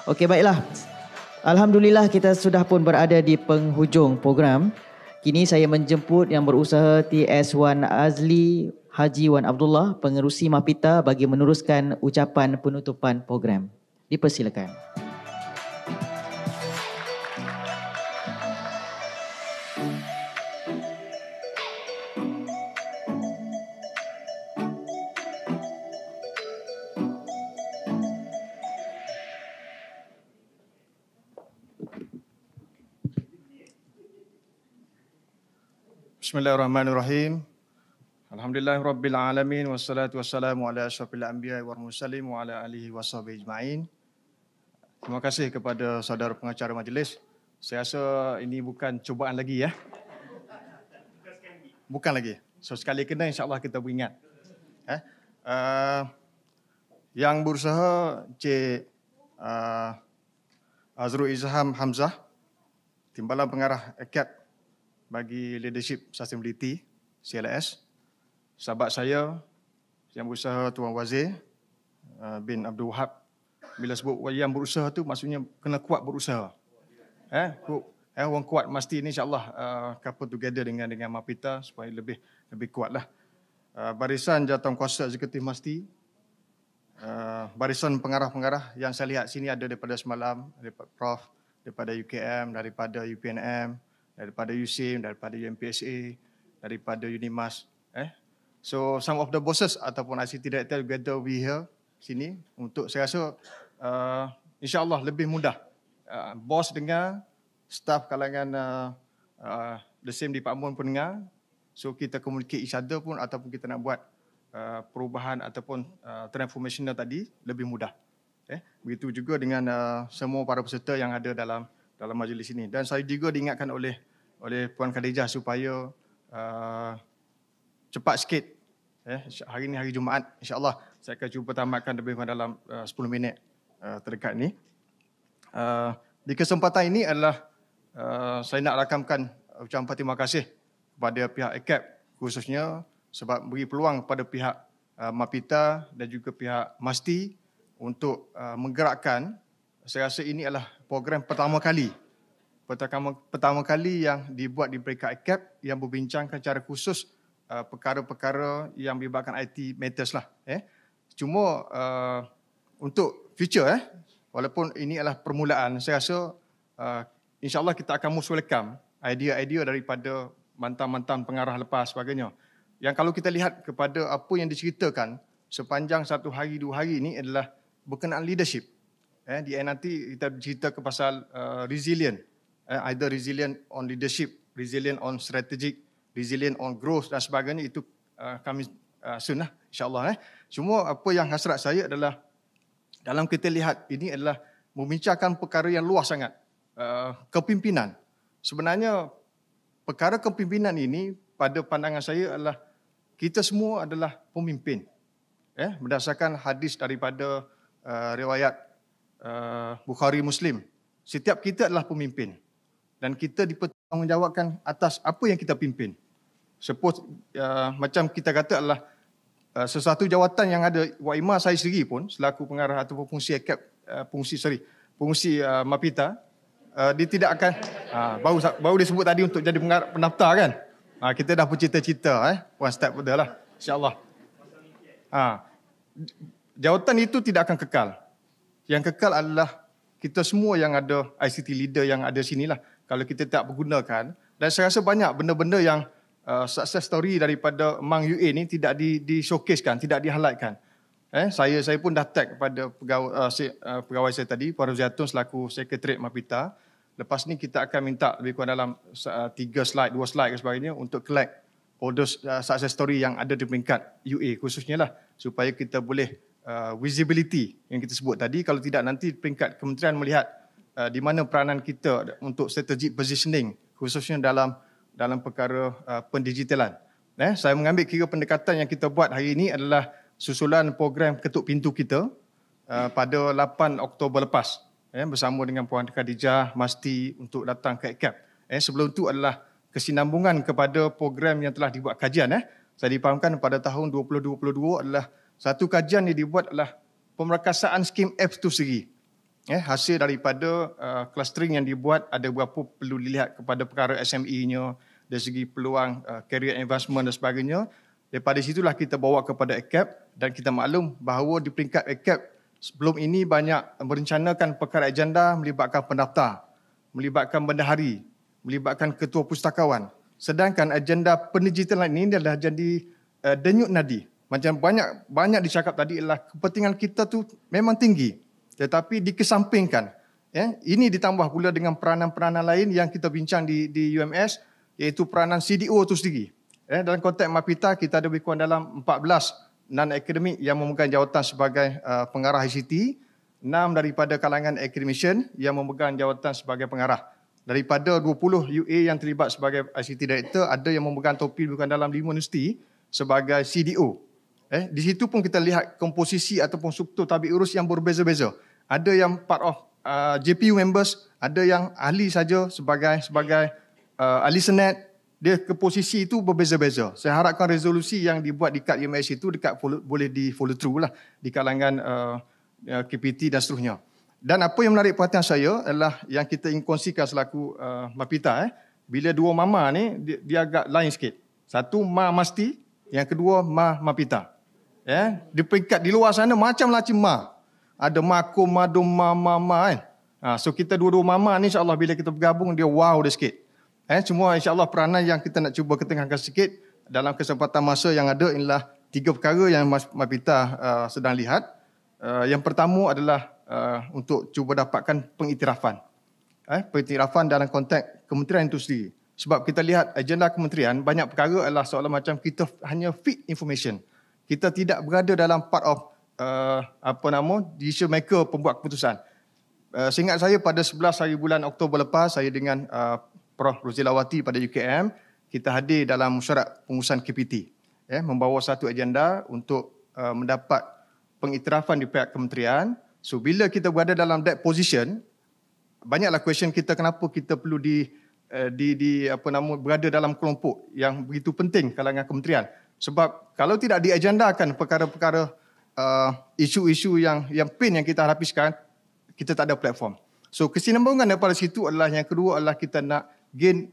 Okey, baiklah. Alhamdulillah kita sudah pun berada di penghujung program. Kini saya menjemput yang berusaha TS Wan Azli Haji Wan Abdullah, pengerusi Mapita, bagi meneruskan ucapan penutupan program. Dipersilakan. Bismillahirrahmanirrahim. Alhamdulillahirabbil alamin wassalatu wassalamu ala asyrafil anbiya'i wal mursalin wa ala alihi washabihi ajma'in. Terima kasih kepada saudara pengacara majlis. Saya rasa ini bukan cubaan lagi ya. Bukan lagi. So sekali kena insya-Allah kita beringat. Yang berusaha Cik Azrul Izham Hamzah, Timbalan Pengarah Akad bagi Leadership Sustainability CLS. Sahabat saya yang berusaha Tuan Wazir bin Abdul Wahab. Bila sebut yang berusaha tu maksudnya kena kuat berusaha. Orang kuat mesti ni insya-Allah couple together dengan Mapita supaya lebih kuatlah. Barisan Jawatankuasa Eksekutif mesti, barisan pengarah-pengarah yang saya lihat sini ada daripada semalam, daripada Prof, daripada UKM, daripada UPNM, daripada USIM, daripada UMPSA, daripada Unimas. So some of the bosses ataupun ICT director together we here sini untuk saya rasa insya-Allah lebih mudah. Bos dengar, staff kalangan the same department pun dengar. So kita communicate each other pun ataupun kita nak buat perubahan ataupun transformational tadi lebih mudah. Begitu juga dengan semua para peserta yang ada dalam majlis ini. Dan saya juga diingatkan oleh Puan Khadijah supaya cepat sikit. Hari ini hari Jumaat, insya-Allah saya akan cuba tamatkan lebih kurang dalam 10 minit terdekat ini. Di kesempatan ini adalah saya nak rakamkan ucapan terima kasih kepada pihak ACAP khususnya sebab beri peluang kepada pihak Mapita dan juga pihak MASTI untuk menggerakkan. Saya rasa ini adalah program pertama kali yang dibuat di peringkat ACAP yang membincangkan secara khusus perkara-perkara yang melibatkan IT matters lah. Cuma untuk future, walaupun ini adalah permulaan, saya rasa insya-Allah kita akan most welcome idea-idea daripada mantan-mantan pengarah lepas sebagainya. Yang kalau kita lihat kepada apa yang diceritakan sepanjang 1 hari 2 hari ini adalah berkenaan leadership. Di nanti kita cerita ke pasal resilient. Either resilient on leadership, resilient on strategic, resilient on growth dan sebagainya, itu kami soon lah insya-Allah. Cuma apa yang hasrat saya adalah dalam kita lihat ini adalah membincangkan perkara yang luas sangat. Kepimpinan. Sebenarnya perkara kepimpinan ini pada pandangan saya adalah kita semua adalah pemimpin. Berdasarkan hadis daripada riwayat Bukhari Muslim. Setiap kita adalah pemimpin. Dan kita dipertanggungjawabkan atas apa yang kita pimpin. Suppose macam kita kata adalah sesuatu jawatan yang ada Wak Ima saya sendiri pun selaku pengarah ataupun fungsi ACAP, fungsi Mapita, dia tidak akan baru disebut tadi untuk jadi pendaftar kan. Kita dah bercita-cita one step further lah insya-Allah. Jawatan itu tidak akan kekal. Yang kekal adalah kita semua yang ada ICT leader yang ada sinilah. Kalau kita tak pergunakan, dan saya rasa banyak benda-benda yang success story daripada Mang UA ni tidak di-showcasekan, tidak di-highlightkan. Saya pun dah tag kepada pegawai saya tadi, Puan Roziatun selaku Sekretariat Mapita. Lepas ni kita akan minta lebih kurang dalam 3 slide, 2 slide dan sebagainya untuk collect all those success story yang ada di peringkat UA khususnya lah, supaya kita boleh visibility yang kita sebut tadi. Kalau tidak nanti peringkat kementerian melihat di mana peranan kita untuk strategic positioning khususnya dalam perkara pendigitalan. Saya mengambil kira pendekatan yang kita buat hari ini adalah susulan program ketuk pintu kita pada 8 Oktober lepas bersama dengan Puan Khadijah MASTI untuk datang ke ACAP. Sebelum itu adalah kesinambungan kepada program yang telah dibuat kajian. Saya difahamkan pada tahun 2022 adalah satu kajian yang dibuat adalah pemerakasaan skim apps itu sendiri. hasil daripada clustering yang dibuat, ada berapa perlu dilihat kepada perkara SME-nya, dari segi peluang career advancement dan sebagainya. Daripada situlah kita bawa kepada ACAP, dan kita maklum bahawa di peringkat ACAP sebelum ini banyak merencanakan perkara agenda melibatkan pendaftar, melibatkan bendahari, melibatkan ketua pustakawan. Sedangkan agenda pendigitalan ini adalah jadi denyut nadi. Macam banyak dicakap tadi adalah kepentingan kita tu memang tinggi, tetapi dikesampingkan. Ini ditambah pula dengan peranan-peranan lain yang kita bincang di UMS, iaitu peranan CDO itu sendiri. Dalam konteks MAPITA, kita ada lebih kurang dalam 14 non-akademik yang memegang jawatan sebagai pengarah ICT, 6 daripada kalangan academician yang memegang jawatan sebagai pengarah. Daripada 20 UA yang terlibat sebagai ICT Director, ada yang memegang topi lebih kurang dalam 5 universiti sebagai CDO. Di situ pun kita lihat komposisi ataupun struktur tabik urus yang berbeza-beza. Ada yang part of JPU members, ada yang ahli saja sebagai ahli senet. Dia ke posisi itu berbeza-beza. Saya harapkan resolusi yang dibuat dekat UMS itu boleh di follow through lah di kalangan KPT dan seterusnya. Dan apa yang menarik perhatian saya adalah yang kita ingin kongsikan selaku MAPITA. Bila dua mama ni dia agak lain sikit. Satu Ma Masti, yang kedua MAPITA. Di peringkat di luar sana macam-macam Ma. Ada Makum, Madum, Mama kan. So kita dua-dua mama ni insya-Allah bila kita bergabung dia wow dia sikit. Semua insya-Allah peranan yang kita nak cuba ketengahkan sikit dalam kesempatan masa yang ada ialah 3 perkara yang MAPITA sedang lihat. Yang pertama adalah untuk cuba dapatkan pengiktirafan. Pengiktirafan dalam konteks kementerian itu sendiri. Sebab kita lihat agenda kementerian, banyak perkara adalah seolah macam kita hanya feed information. Kita tidak berada dalam part of decision maker, pembuat keputusan. Seingat saya pada 11 hari bulan Oktober lepas, saya dengan Prof. Rozilawati pada UKM, kita hadir dalam mesyuarat pengurusan KPT. Membawa satu agenda untuk mendapat pengiktirafan di pihak kementerian. So bila kita berada dalam that position, banyaklah question kita kenapa kita perlu berada dalam kelompok yang begitu penting kalangan kementerian. Sebab kalau tidak diagendakan perkara-perkara isu-isu yang pain yang kita hadapi sekarang, kita tak ada platform. So kesinambungan daripada situ adalah yang kedua adalah kita nak gain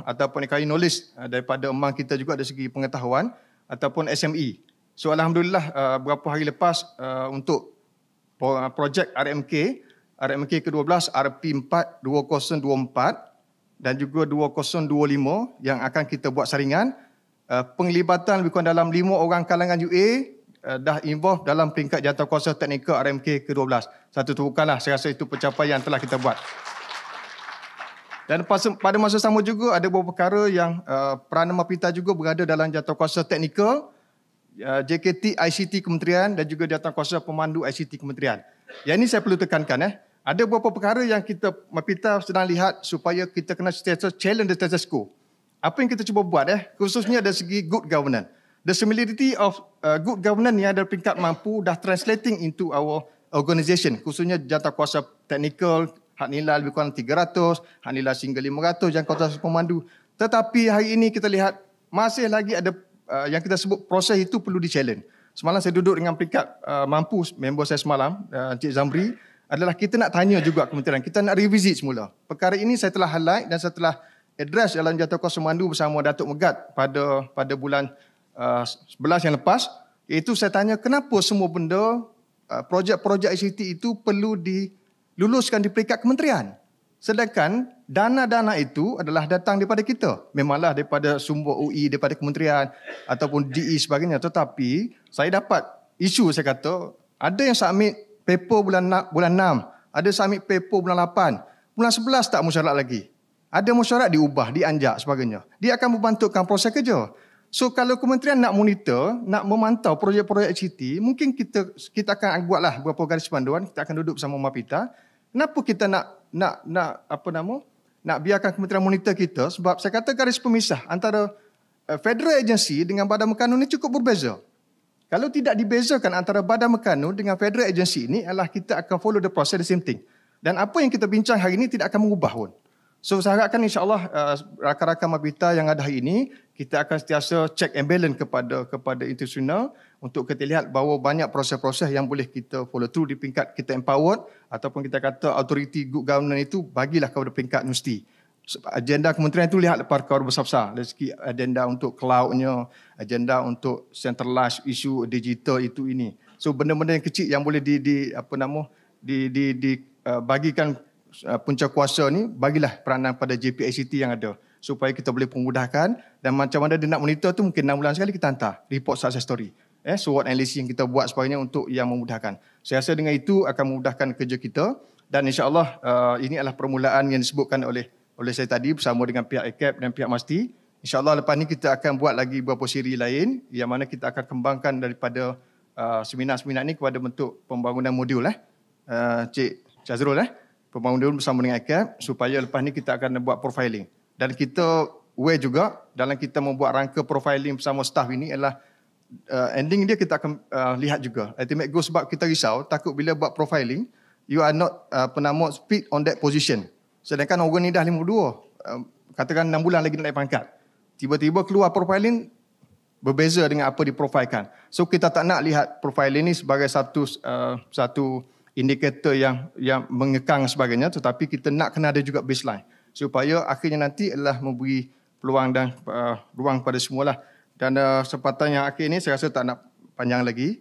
ataupun knowledge daripada emang kita juga dari segi pengetahuan ataupun SME. So alhamdulillah beberapa hari lepas untuk projek RMK ke-12 RP4 2024 dan juga 2025 yang akan kita buat saringan, penglibatan lebih kurang dalam 5 orang kalangan UA dah involve dalam peringkat jawatankuasa teknikal RMK ke-12. Satu tepukanlah, saya rasa itu pencapaian yang telah kita buat. Dan pada masa sama juga ada beberapa perkara yang peranan MAPITA juga berada dalam jawatankuasa teknikal, JKT ICT Kementerian dan juga jawatankuasa pemandu ICT Kementerian. Yang ini saya perlu tekankan. Ada beberapa perkara yang kita MAPITA sedang lihat supaya kita kena challenge the status quo. Apa yang kita cuba buat khususnya dari segi good governance. The similarity of good governance yang ada peringkat mampu dah translating into our organisation, khususnya jawatankuasa teknikal, hak nilai lebih kurang 300, hak nilai single 500, jawatankuasa pemandu. Tetapi hari ini kita lihat masih lagi ada yang kita sebut proses itu perlu di-challenge. Semalam saya duduk dengan peringkat mampu, member saya semalam, Encik Zamri, adalah kita nak tanya juga kementerian, kita nak revisit semula. Perkara ini saya telah highlight dan saya telah address dalam jawatankuasa pemandu bersama Datuk Megat pada bulan 11 yang lepas. Iaitu saya tanya kenapa semua benda, projek-projek ICT itu perlu diluluskan di peringkat kementerian. Sedangkan dana-dana itu adalah datang daripada kita. Memanglah daripada sumber UI, daripada kementerian ataupun DE sebagainya. Tetapi saya dapat isu, saya kata, ada yang submit paper bulan 6, ada submit paper bulan 8, bulan 11 tak mesyuarat lagi. Ada mesyuarat diubah, dianjak sebagainya. Dia akan membantukan proses kerja. So kalau kementerian nak monitor, nak memantau projek-projek ICT, mungkin kita akan buatlah beberapa garis panduan, kita akan duduk bersama MAPITA. Kenapa kita nak biarkan kementerian monitor kita? Sebab saya kata garis pemisah antara federal agency dengan badan mekanon ini cukup berbeza. Kalau tidak dibezakan antara badan mekanon dengan federal agency ini adalah kita akan follow the process the same thing. Dan apa yang kita bincang hari ini tidak akan mengubah pun. So saya harapkan insya-Allah rakan-rakan MAPITA yang ada hari ini, kita akan sentiasa check and balance kepada institusional untuk kita lihat bahawa banyak proses-proses yang boleh kita follow through di peringkat kita empowered ataupun kita kata authority good governance itu bagilah kepada peringkat universiti. Agenda kementerian itu lihat perkara besar-besar. Dari segi agenda untuk cloud-nya, agenda untuk centralized isu digital itu ini. So benda-benda yang kecil yang boleh bagikan punca kuasa ni, bagilah peranan pada JPICT yang ada supaya kita boleh memudahkan, dan macam mana dia nak monitor tu mungkin 6 bulan sekali kita hantar report success story. SWOT analysis yang kita buat sebagainya untuk yang memudahkan. Saya rasa dengan itu akan memudahkan kerja kita, dan insya-Allah ini adalah permulaan yang disebutkan oleh saya tadi bersama dengan pihak ACAP dan pihak MASTI. InsyaAllah lepas ni kita akan buat lagi beberapa siri lain yang mana kita akan kembangkan daripada seminar-seminar ni kepada bentuk pembangunan modul Cik Syazrul pembangunan bersama dengan ACAP supaya lepas ni kita akan buat profiling. Dan kita aware juga dalam kita membuat rangka profiling bersama staff ini adalah ending dia kita akan lihat juga ultimate goal, sebab kita risau takut bila buat profiling you are not fit on that position. Sedangkan orang ni dah 52, katakan 6 bulan lagi nak naik pangkat. Tiba-tiba keluar profiling berbeza dengan apa diprofilkan. So kita tak nak lihat profiling ni sebagai satu indikator yang mengekang sebagainya, tetapi kita nak kena ada juga baseline supaya akhirnya nanti adalah memberi peluang dan ruang pada semualah. Dan kesempatan yang akhir ini saya rasa tak nak panjang lagi.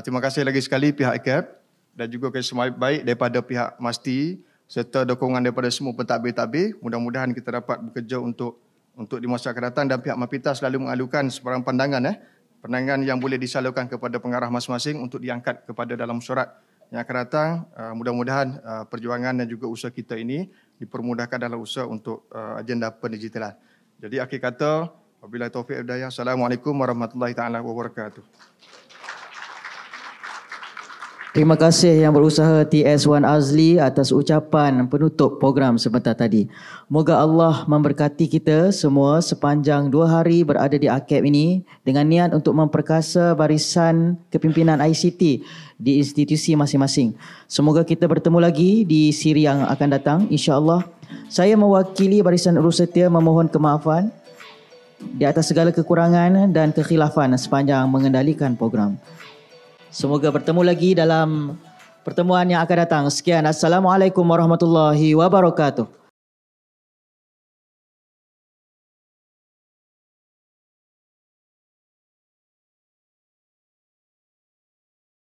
Terima kasih lagi sekali pihak ACAP dan juga kerjasama baik daripada pihak MASTI serta dukungan daripada semua pentadbir-tadbir. Mudah-mudahan kita dapat bekerja untuk di masa akan datang, dan pihak MAPITA selalu mengalukan sebarang pandangan yang boleh disalurkan kepada pengarah masing-masing untuk diangkat kepada dalam surat yang akan datang. Mudah-mudahan perjuangan dan juga usaha kita ini dipermudahkan dalam usaha untuk agenda pendigitalan. Jadi akhir kata, wabillahi taufiq wal hidayah. Assalamualaikum warahmatullahi taala wabarakatuh. Terima kasih Yang Berusaha TS Wan Azli atas ucapan penutup program sebentar tadi. Moga Allah memberkati kita semua sepanjang 2 hari berada di ACAP ini dengan niat untuk memperkasa barisan kepimpinan ICT di institusi masing-masing. Semoga kita bertemu lagi di siri yang akan datang, insya-Allah. Saya mewakili Barisan Urus Setia memohon kemaafan di atas segala kekurangan dan kekhilafan sepanjang mengendalikan program. Semoga bertemu lagi dalam pertemuan yang akan datang. Sekian. Assalamualaikum warahmatullahi wabarakatuh.